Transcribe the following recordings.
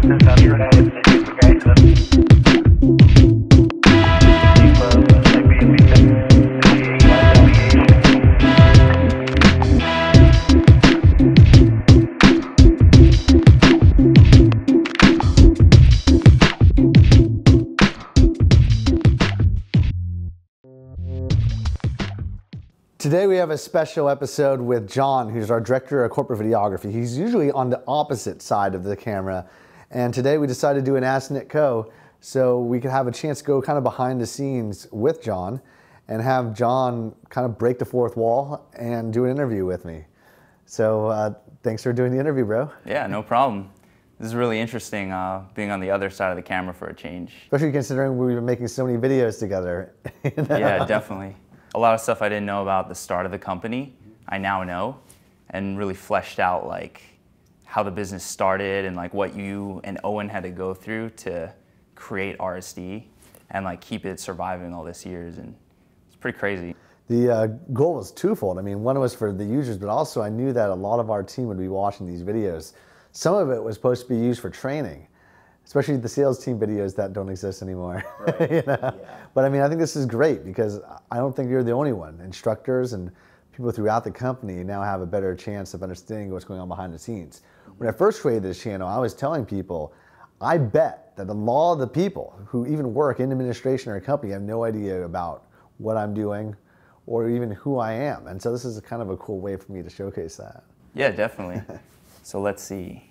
Today we have a special episode with Jon, who's our director of corporate videography. He's usually on the opposite side of the camera, and today we decided to do an Ask Nick Kho so we could have a chance to go kind of behind the scenes with Jon and have Jon kind of break the fourth wall and do an interview with me. So thanks for doing the interview, bro. Yeah, no problem. This is really interesting, being on the other side of the camera for a change. Especially considering we've been making so many videos together. Yeah, definitely. A lot of stuff I didn't know about the start of the company, I now know, and really fleshed out like how the business started and like what you and Owen had to go through to create RSD and like keep it surviving all these years, and it's pretty crazy. The goal was twofold. I mean, one was for the users, but also I knew that a lot of our team would be watching these videos. Some of it was supposed to be used for training, especially the sales team videos that don't exist anymore. Right. You know? Yeah. But I mean, I think this is great because I don't think you're the only one. Instructors and people throughout the company now have a better chance of understanding what's going on behind the scenes. When I first created this channel, I was telling people, I bet that a lot of the people who even work in administration or a company have no idea about what I'm doing or even who I am. And so this is kind of a cool way for me to showcase that. Yeah, definitely. So let's see.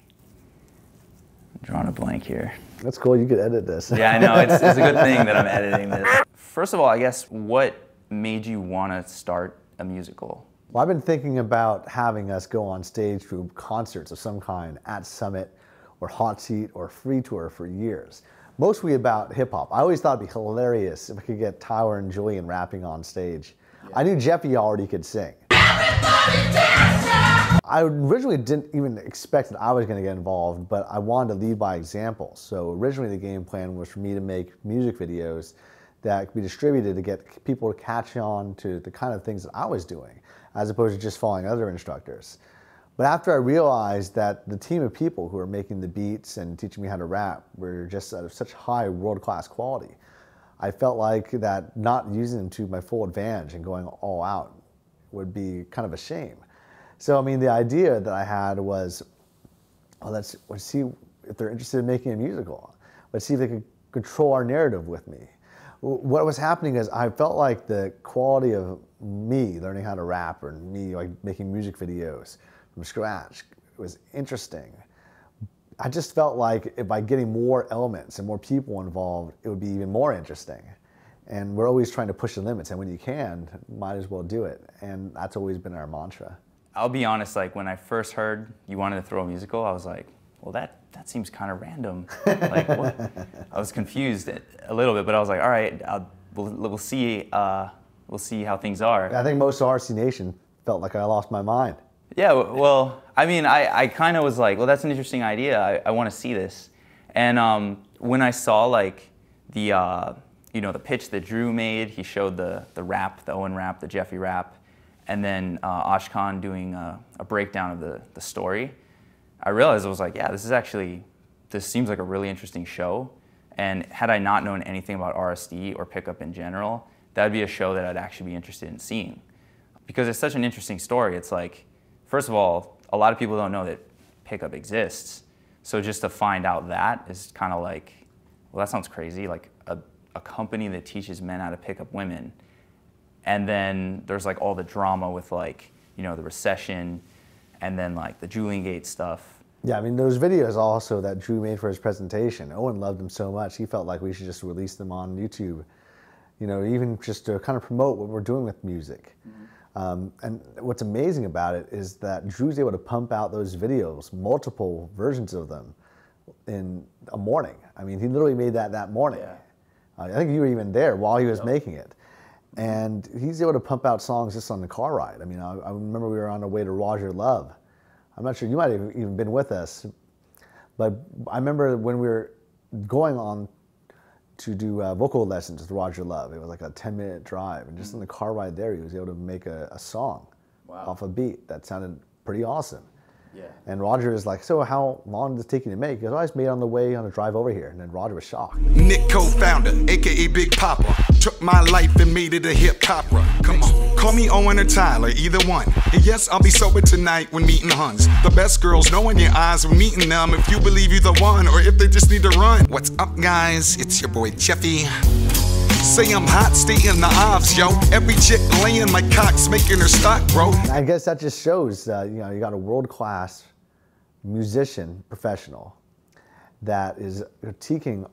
Drawing a blank here. That's cool, you could edit this. Yeah, I know, it's a good thing that I'm editing this. First of all, I guess, what made you want to start a musical? Well, I've been thinking about having us go on stage to concerts of some kind at Summit or Hot Seat or Free Tour for years. Mostly about hip hop. I always thought it'd be hilarious if I could get Tyler and Julian rapping on stage. Yeah. I knew Jeffy already could sing. Everybody dance now! I originally didn't even expect that I was going to get involved, but I wanted to lead by example. So originally the game plan was for me to make music videos that could be distributed to get people to catch on to the kind of things that I was doing, as opposed to just following other instructors. But after I realized that the team of people who were making the beats and teaching me how to rap were just of such high world-class quality, I felt like that not using them to my full advantage and going all out would be kind of a shame. So, I mean, the idea that I had was, well, let's see if they're interested in making a musical. Let's see if they could control our narrative with me. What was happening is I felt like the quality of me learning how to rap or me like making music videos from scratch was interesting. I just felt like if by getting more elements and more people involved, it would be even more interesting. And we're always trying to push the limits, and when you can, might as well do it. And that's always been our mantra. I'll be honest, like when I first heard you wanted to throw a musical, I was like, well, that seems kind of random. Like, what? I was confused a little bit, but I was like, all right, we'll see how things are. I think most of RC Nation felt like I lost my mind. Yeah, well, I mean, I kind of was like, well, that's an interesting idea. I want to see this. And when I saw like the, you know, the pitch that Drew made, he showed the rap, the Owen rap, the Jeffy rap, and then Ashkan doing a breakdown of the story, I realized I was like, yeah, this seems like a really interesting show. And had I not known anything about RSD or pickup in general, that would be a show that I'd actually be interested in seeing. Because it's such an interesting story. It's like, first of all, a lot of people don't know that pickup exists. So just to find out that is kind of like, well, that sounds crazy. Like a company that teaches men how to pick up women. And then there's like all the drama with like, you know, the recession and then like the Julian Gate stuff. Yeah, I mean, those videos also that Drew made for his presentation, Owen loved them so much, he felt like we should just release them on YouTube, you know, even just to kind of promote what we're doing with music. Mm-hmm. And what's amazing about it is that Drew's able to pump out those videos, multiple versions of them, in a morning. I mean, he literally made that morning. Yeah. I think you were even there while he was making it. And he's able to pump out songs just on the car ride. I mean, I remember we were on our way to Roger Love. I'm not sure, you might have even been with us, but I remember when we were going on to do vocal lessons with Roger Love. It was like a 10-minute drive, and just on the car ride there, he was able to make a song off a beat that sounded pretty awesome. Yeah. And Roger is like, so how long did it take you to make? He goes, oh, I just made it on the way on the drive over here. And then Roger was shocked. Nick Kho, founder, aka Big Papa, took my life and made it a hip opera. Come on, call me Owen or Tyler, either one. And yes, I'll be sober tonight when meeting Huns. The best girls know in your eyes when meeting them if you believe you're the one or if they just need to run. What's up, guys? It's your boy Jeffy. Say I'm hot, stay in the obs, yo. Every chick laying my cock's making her stock, bro. And I guess that just shows, you know, you got a world-class musician, professional, that is critiquing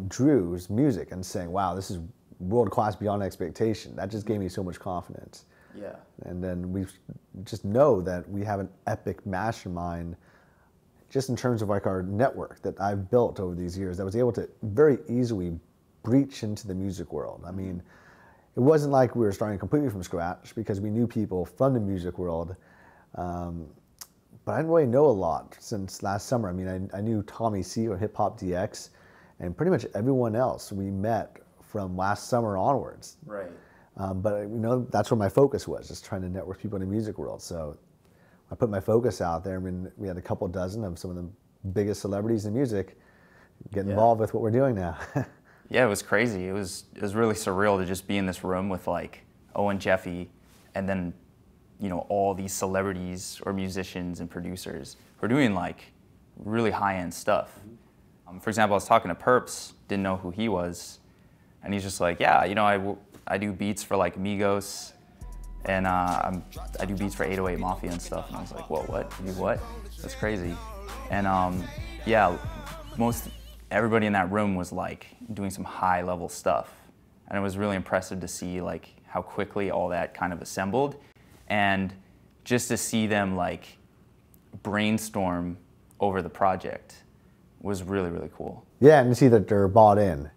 Drew's music and saying, wow, this is world-class beyond expectation. That just gave me so much confidence. Yeah. And then we just know that we have an epic mastermind just in terms of like our network that I've built over these years that was able to very easily breach into the music world. I mean, it wasn't like we were starting completely from scratch because we knew people from the music world, but I didn't really know a lot since last summer. I mean, I knew Tommy C or Hip Hop DX and pretty much everyone else we met from last summer onwards. Right. But you know, that's where my focus was, just trying to network people in the music world. So I put my focus out there. I mean, we had a couple dozen of some of the biggest celebrities in music get involved with what we're doing now. Yeah, it was crazy. It was really surreal to just be in this room with like Owen, Jeffy, and then, you know, all these celebrities or musicians and producers who are doing like really high-end stuff. For example, I was talking to Perps, didn't know who he was, and he's just like, yeah, you know, I do beats for like Migos, and I do beats for 808 Mafia and stuff. And I was like, whoa, what? You do what? That's crazy. And yeah, everybody in that room was like doing some high level stuff. And it was really impressive to see like how quickly all that kind of assembled, and just to see them like brainstorm over the project was really, really cool. Yeah, and to see that they're bought in.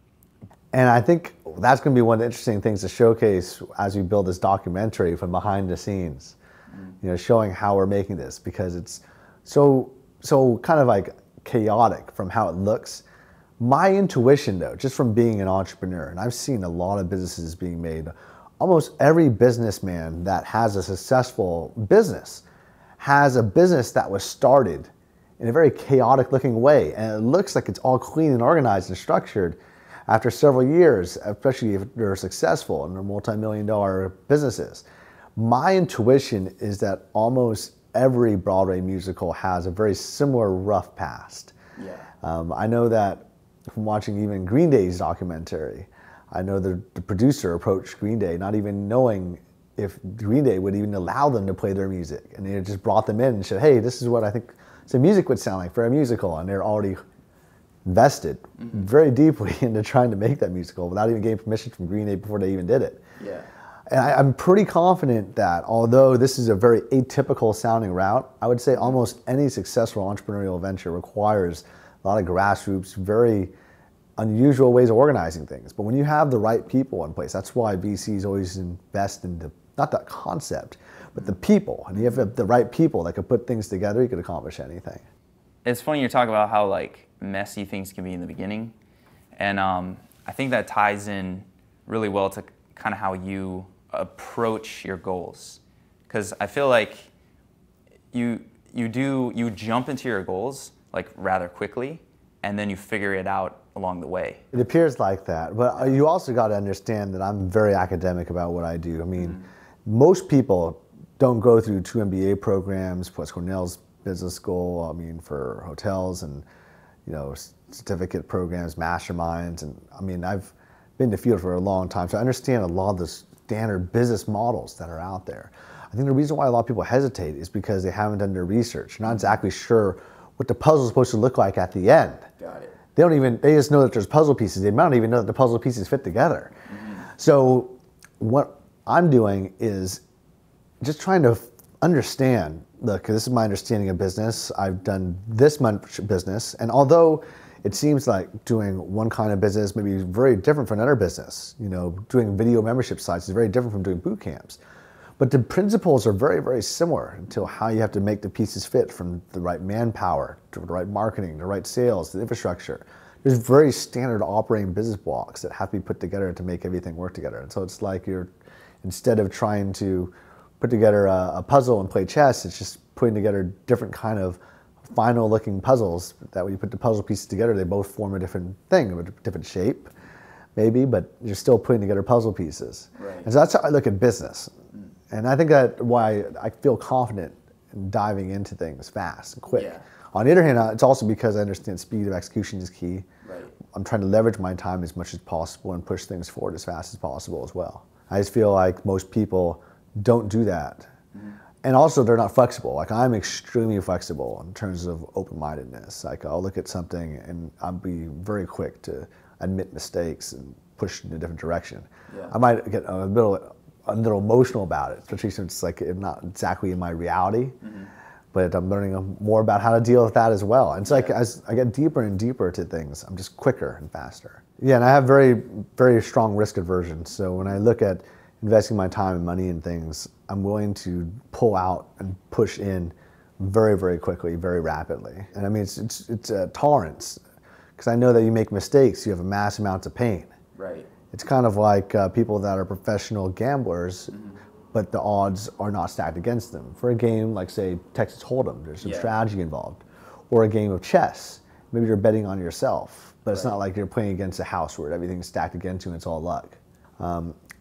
And I think that's going to be one of the interesting things to showcase as we build this documentary from behind the scenes, you know, showing how we're making this, because it's so kind of like chaotic from how it looks. My intuition though, just from being an entrepreneur, and I've seen a lot of businesses being made, almost every businessman that has a successful business has a business that was started in a very chaotic looking way. And it looks like it's all clean and organized and structured after several years, especially if they're successful and they're multi-million-dollar businesses. My intuition is that almost every Broadway musical has a very similar rough past. Yeah. I know that from watching even Green Day's documentary. I know the producer approached Green Day not even knowing if Green Day would even allow them to play their music. And they just brought them in and said, hey, this is what I think some music would sound like for a musical. And they're already invested very deeply into trying to make that musical without even getting permission from Green Day before they even did it. Yeah. And I'm pretty confident that although this is a very atypical sounding route, I would say almost any successful entrepreneurial venture requires a lot of grassroots, very unusual ways of organizing things. But when you have the right people in place, that's why VCs always invest in not that concept, but the people. And you have the right people that could put things together, you could accomplish anything. It's funny you're talking about how like messy things can be in the beginning. And I think that ties in really well to kind of how you approach your goals. Because I feel like you jump into your goals like rather quickly, and then you figure it out along the way. It appears like that, but you also got to understand that I'm very academic about what I do. I mean, most people don't go through 2 MBA programs plus Cornell's business school, I mean, for hotels and, you know, certificate programs, masterminds. And I mean, I've been in the field for a long time, so I understand a lot of the standard business models that are out there. I think the reason why a lot of people hesitate is because they haven't done their research. They're not exactly sure what the puzzle is supposed to look like at the end. Got it. They just know that there's puzzle pieces. They might not even know that the puzzle pieces fit together. So what I'm doing is just trying to understand, look, this is my understanding of business. I've done this much business, and although it seems like doing one kind of business may be very different from another business, you know, doing video membership sites is very different from doing boot camps. But the principles are very, very similar until how you have to make the pieces fit, from the right manpower to the right marketing, the right sales, the infrastructure. There's very standard operating business blocks that have to be put together to make everything work together. And so it's like instead of trying to put together a puzzle and play chess, it's just putting together different kind of final looking puzzles that when you put the puzzle pieces together, they both form a different thing, a different shape, maybe, but you're still putting together puzzle pieces. Right. And so that's how I look at business. And I think that's why I feel confident in diving into things fast and quick. Yeah. On the other hand, it's also because I understand speed of execution is key. Right. I'm trying to leverage my time as much as possible and push things forward as fast as possible as well. I just feel like most people don't do that. And also they're not flexible. Like I'm extremely flexible in terms of open-mindedness. Like I'll look at something and I'll be very quick to admit mistakes and push in a different direction. Yeah. I might get a little emotional about it, especially since it's like not exactly in my reality. But I'm learning more about how to deal with that as well. And it's like as I get deeper and deeper to things, I'm just quicker and faster. Yeah, and I have very, very strong risk aversion. So when I look at investing my time and money in things, I'm willing to pull out and push in very, very quickly, very rapidly. And I mean, it's a tolerance, because I know that you make mistakes, you have a mass amounts of pain. Right. It's kind of like people that are professional gamblers, but the odds are not stacked against them. For a game like, say, Texas Hold'em, there's some strategy involved. Or a game of chess, maybe you're betting on yourself, but it's not like you're playing against a house where everything's stacked against you and it's all luck.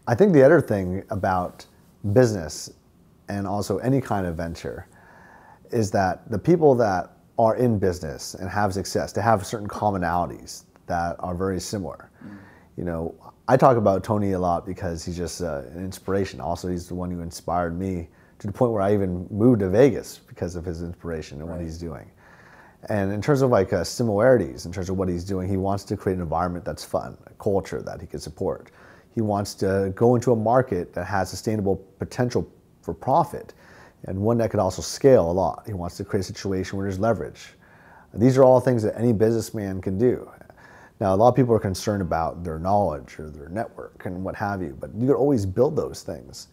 I think the other thing about business and also any kind of venture is that the people that are in business and have success, they have certain commonalities that are very similar. You know, I talk about Tony a lot because he's just an inspiration. Also, he's the one who inspired me to the point where I even moved to Vegas because of his inspiration and what he's doing. And in terms of like similarities, in terms of what he's doing, he wants to create an environment that's fun, a culture that he can support. He wants to go into a market that has sustainable potential for profit and one that could also scale a lot. He wants to create a situation where there's leverage. And these are all things that any businessman can do. Now, a lot of people are concerned about their knowledge or their network and what have you, but you can always build those things.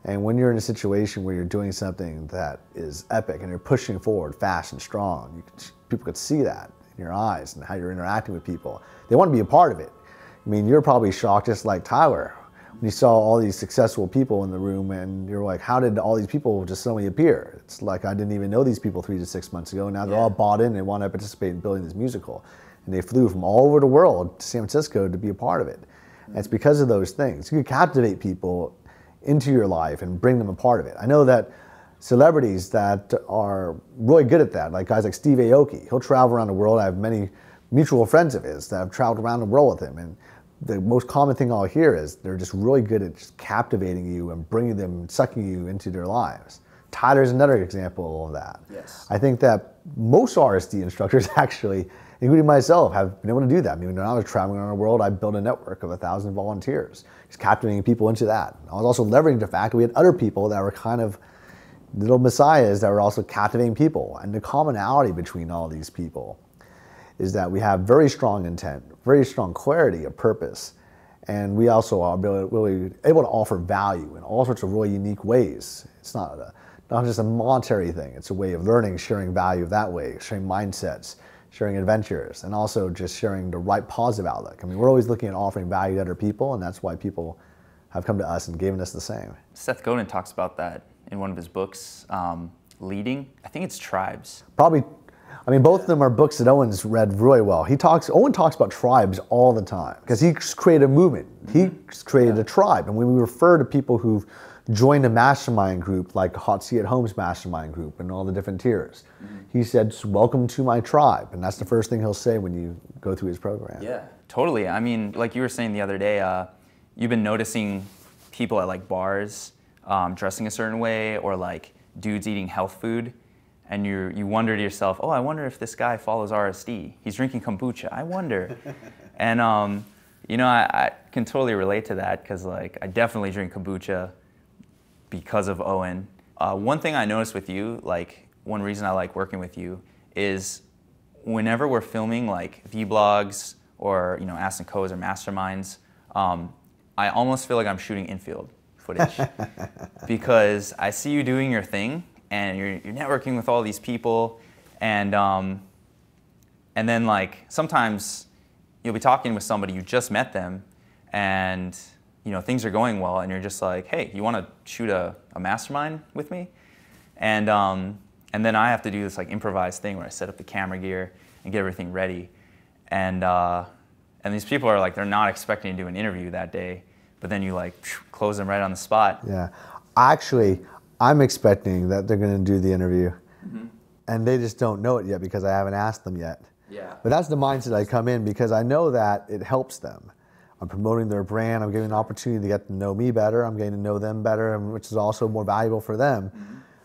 And when you're in a situation where you're doing something that is epic and you're pushing forward fast and strong, people could see that in your eyes and how you're interacting with people. They want to be a part of it. I mean, you're probably shocked just like Tyler when you saw all these successful people in the room and you're like, how did all these people just suddenly appear? It's like I didn't even know these people 3 to 6 months ago. Now they're all bought in and they want to participate in building this musical. And they flew from all over the world to San Francisco to be a part of it. And it's because of those things. You can captivate people into your life and bring them a part of it. I know that celebrities that are really good at that, like guys like Steve Aoki, he'll travel around the world. I have many mutual friends of his that have traveled around the world with him. And the most common thing I'll hear is they're just really good at just captivating you and bringing them, sucking you into their lives. Tyler's another example of that. Yes. I think that most RSD instructors actually, including myself, have been able to do that. I mean, when I was traveling around the world, I built a network of 1,000 volunteers, just captivating people into that. I was also leveraging the fact that we had other people that were kind of little messiahs that were also captivating people. And the commonality between all these people is that we have very strong intent, very strong clarity of purpose, and we also are really able to offer value in all sorts of really unique ways. It's not just a monetary thing, it's a way of learning, sharing value that way, sharing mindsets, sharing adventures, and also just sharing the right positive outlook. I mean, we're always looking at offering value to other people, and that's why people have come to us and given us the same. Seth Godin talks about that in one of his books, Leading. I think it's Tribes. Probably. I mean, both of them are books that Owen's read really well. Owen talks about tribes all the time because he created a movement. He created a tribe. And when we refer to people who've joined a mastermind group, like Hot Seat at Home's mastermind group and all the different tiers, he said, welcome to my tribe. And that's the first thing he'll say when you go through his program. Yeah, totally. I mean, like you were saying the other day, you've been noticing people at like bars dressing a certain way, or like dudes eating health food. And you wonder to yourself, oh, I wonder if this guy follows RSD. He's drinking kombucha. I wonder. And you know, I can totally relate to that because like I definitely drink kombucha because of Owen. One thing I noticed with you, like one reason I like working with you, is whenever we're filming like vlogs or Ask and Co's or masterminds, I almost feel like I'm shooting infield footage because I see you doing your thing. And you're networking with all these people, and then like sometimes you'll be talking with somebody, you just met them, and things are going well, and you're just like, hey, you want to shoot a mastermind with me? And And then I have to do this like improvised thing where I set up the camera gear and get everything ready. And these people are like, they're not expecting to do an interview that day, but then you like close them right on the spot. Yeah. Actually, I'm expecting that they're going to do the interview, and they just don't know it yet because I haven't asked them yet. Yeah. But that's the mindset I come in, because I know that it helps them. I'm promoting their brand. I'm giving an opportunity to get to know me better. I'm getting to know them better, and which is also more valuable for them,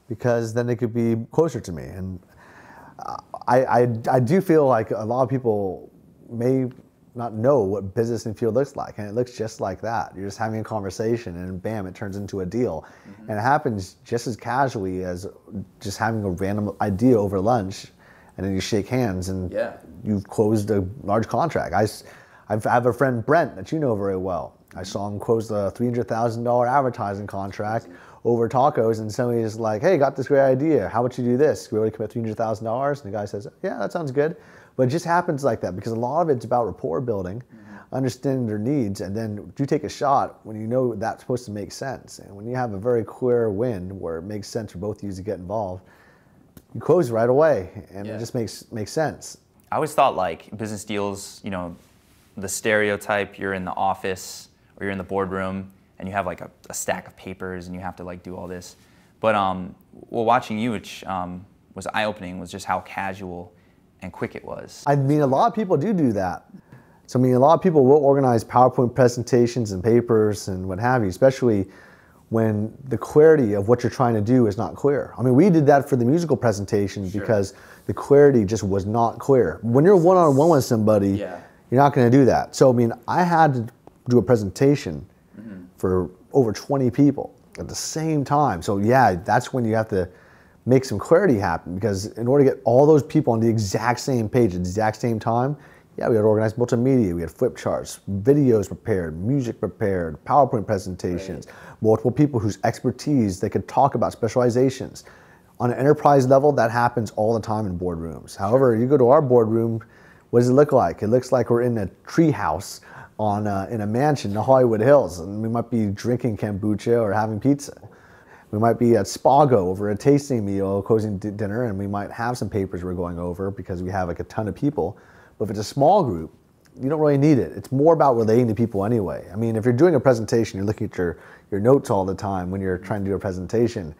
because then they could be closer to me. And I do feel like a lot of people may not know what business and field looks like, and it looks just like that. You're just having a conversation, and bam, it turns into a deal. And it happens just as casually as just having a random idea over lunch, and then you shake hands, and you've closed a large contract. I have a friend, Brent, that you know very well. I saw him close the $300,000 advertising contract over tacos, and somebody's like, hey, got this great idea. How about you do this? Can we really commit $300,000? And the guy says, yeah, that sounds good. But it just happens like that, because a lot of it's about rapport building, understanding their needs, and then you take a shot when you know that's supposed to make sense. And when you have a very clear win where it makes sense for both of you to get involved, you close right away, and it just makes sense. I always thought like business deals, you know, the stereotype, you're in the office or you're in the boardroom and you have like a stack of papers and you have to like do all this. But well, watching you, which was eye-opening, was just how casual and quick it was. I mean, a lot of people do that. So I mean, a lot of people will organize PowerPoint presentations and papers and what have you, especially when the clarity of what you're trying to do is not clear. I mean, we did that for the musical presentation because the clarity just was not clear. When you're one-on-one with somebody, you're not going to do that. So I mean, I had to do a presentation for over 20 people at the same time. So yeah, that's when you have to make some clarity happen, because in order to get all those people on the exact same page at the exact same time, we had to organize multimedia, we had flip charts, videos prepared, music prepared, PowerPoint presentations, multiple people whose expertise they could talk about specializations. On an enterprise level, that happens all the time in boardrooms. However, you go to our boardroom, what does it look like? It looks like we're in a tree house in a mansion in the Hollywood Hills, and we might be drinking kombucha or having pizza. We might be at Spago over a tasting meal, closing dinner, and we might have some papers we're going over because we have like a ton of people. But if it's a small group, you don't really need it. It's more about relating to people anyway. I mean, if you're doing a presentation, you're looking at your notes all the time when you're trying to do a presentation,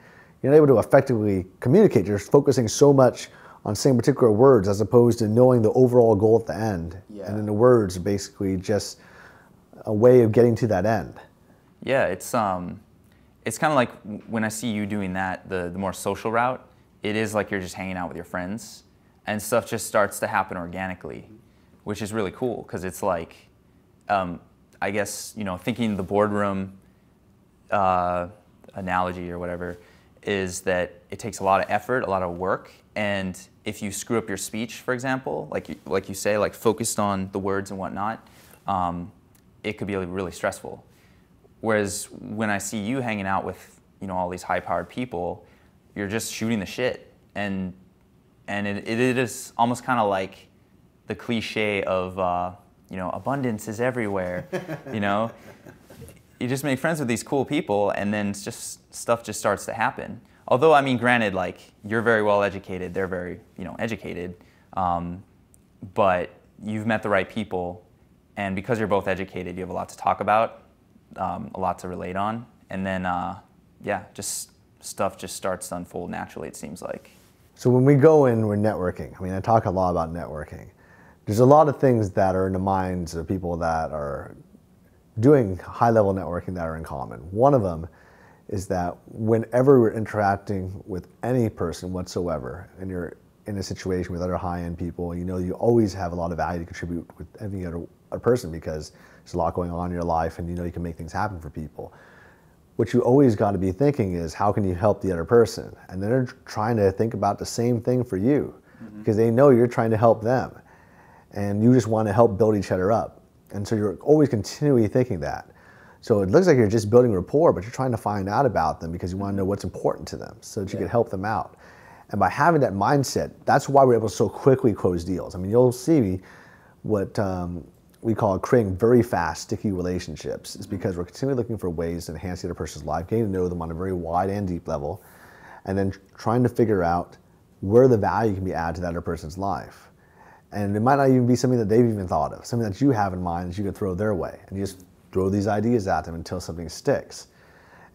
you're not able to effectively communicate. You're focusing so much on saying particular words as opposed to knowing the overall goal at the end. And then the words are basically just a way of getting to that end. Yeah, it's kind of like when I see you doing that, the more social route, it is like you're just hanging out with your friends, and stuff just starts to happen organically, which is really cool, because it's like, I guess, you know, thinking the boardroom analogy or whatever is that it takes a lot of effort, a lot of work, and if you screw up your speech, for example, like you say, like focused on the words and whatnot, it could be really stressful. Whereas when I see you hanging out with, you know, all these high-powered people, you're just shooting the shit, and it is almost kind of like the cliche of you know, abundance is everywhere. You know, you just make friends with these cool people, and then it's just stuff just starts to happen. Although, I mean, granted, like you're very well educated, they're very, you know, educated, but you've met the right people, and because you're both educated, you have a lot to talk about. A lot to relate on, and then yeah, just stuff just starts to unfold naturally, it seems like. So when we go in, we're networking. I mean, I talk a lot about networking. There's a lot of things that are in the minds of people that are doing high-level networking that are in common. One of them is that whenever we're interacting with any person whatsoever, and you're in a situation with other high-end people, you know you always have a lot of value to contribute with any other person, because there's a lot going on in your life, and you know you can make things happen for people. What you always got to be thinking is, how can you help the other person? And they're trying to think about the same thing for you, because they know you're trying to help them, and you just want to help build each other up. And so you're always continually thinking that. So it looks like you're just building rapport, but you're trying to find out about them because you want to know what's important to them so that you can help them out. And by having that mindset, that's why we're able to so quickly close deals. I mean, you'll see what we call creating very fast, sticky relationships. It's because we're continually looking for ways to enhance the other person's life, getting to know them on a very wide and deep level, and then trying to figure out where the value can be added to that other person's life. And it might not even be something that they've even thought of, something that you have in mind that you could throw their way. And you just throw these ideas at them until something sticks.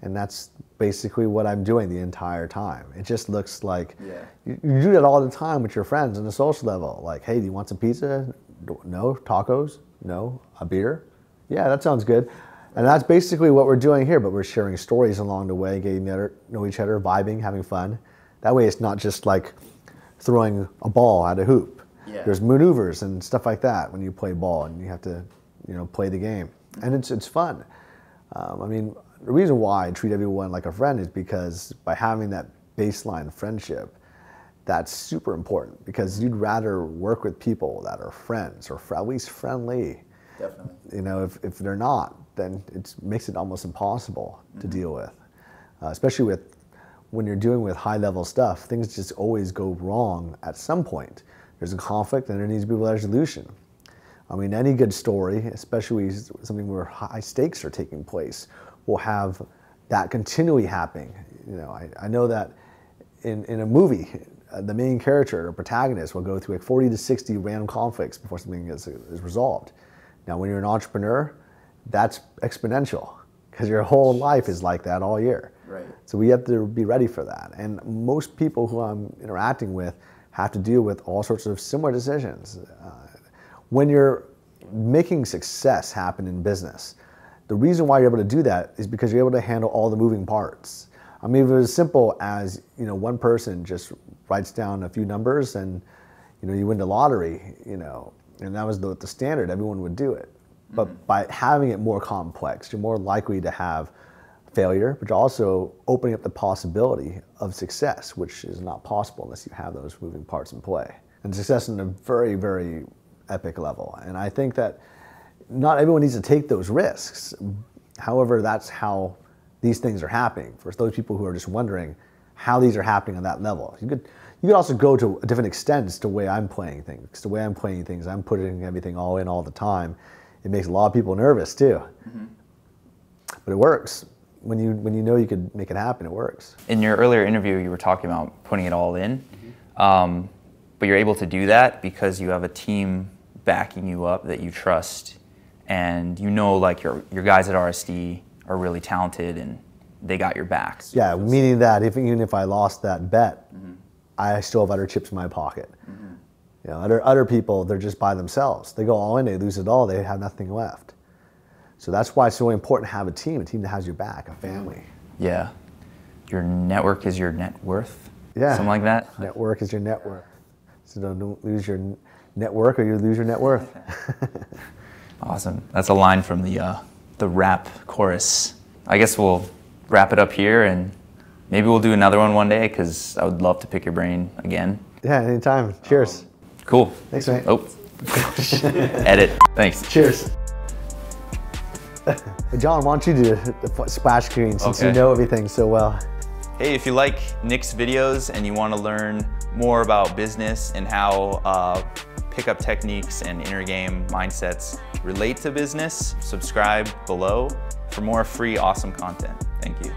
And that's basically what I'm doing the entire time. It just looks like, you do that all the time with your friends on a social level. Like, hey, do you want some pizza? No. Tacos? No. A beer? Yeah, that sounds good. And that's basically what we're doing here, but we're sharing stories along the way, getting to know each other, vibing, having fun. That way it's not just like throwing a ball at a hoop. Yeah. There's maneuvers and stuff like that when you play ball, and you have to, play the game. And it's fun. I mean, the reason why I treat everyone like a friend is because by having that baseline friendship, that's super important, because you'd rather work with people that are friends or at least friendly. Definitely. If they're not, then it makes it almost impossible to deal with, especially when you're dealing with high-level stuff. Things just always go wrong at some point. There's a conflict and there needs to be a resolution. I mean, any good story, especially something where high stakes are taking place, will have that continually happening. I know that in a movie, the main character or protagonist will go through like 40 to 60 random conflicts before something is resolved. Now, when you're an entrepreneur, that's exponential, because your whole life is like that all year. Right. So we have to be ready for that. And most people who I'm interacting with have to deal with all sorts of similar decisions. When you're making success happen in business, the reason why you're able to do that is because you're able to handle all the moving parts. I mean, if it was as simple as, one person just writes down a few numbers and, you win the lottery, and that was the standard, everyone would do it. But by having it more complex, you're more likely to have failure, but you're also opening up the possibility of success, which is not possible unless you have those moving parts in play. And success in a very, very epic level. And I think that not everyone needs to take those risks. However, that's how these things are happening. For those people who are just wondering how these are happening on that level. You could also go to a different extent to the way I'm playing things. Because the way I'm playing things, I'm putting everything all in all the time. It makes a lot of people nervous too. But it works. When you know you could make it happen, it works. In your earlier interview, you were talking about putting it all in. But you're able to do that because you have a team backing you up that you trust, and like your guys at RSD are really talented and they got your back. Yeah, meaning that even if I lost that bet, I still have other chips in my pocket. Other people, they're just by themselves. They go all in, they lose it all, they have nothing left. So that's why it's really important to have a team that has your back, a family. Yeah. Your network is your net worth? Yeah. Something like that? Network is your net worth. So don't lose your network or you lose your net worth. Awesome. That's a line from the rap chorus. I guess we'll wrap it up here, and maybe we'll do another one day, because I would love to pick your brain again. Yeah, anytime. Cheers. Cool. Thanks, mate. Oh. Edit. Thanks. Cheers. John, why don't you do the splash screen, since you know everything so well. Hey, if you like Nick's videos and you want to learn more about business and how pickup techniques and inner game mindsets relate to business, subscribe below for more free awesome content. Thank you.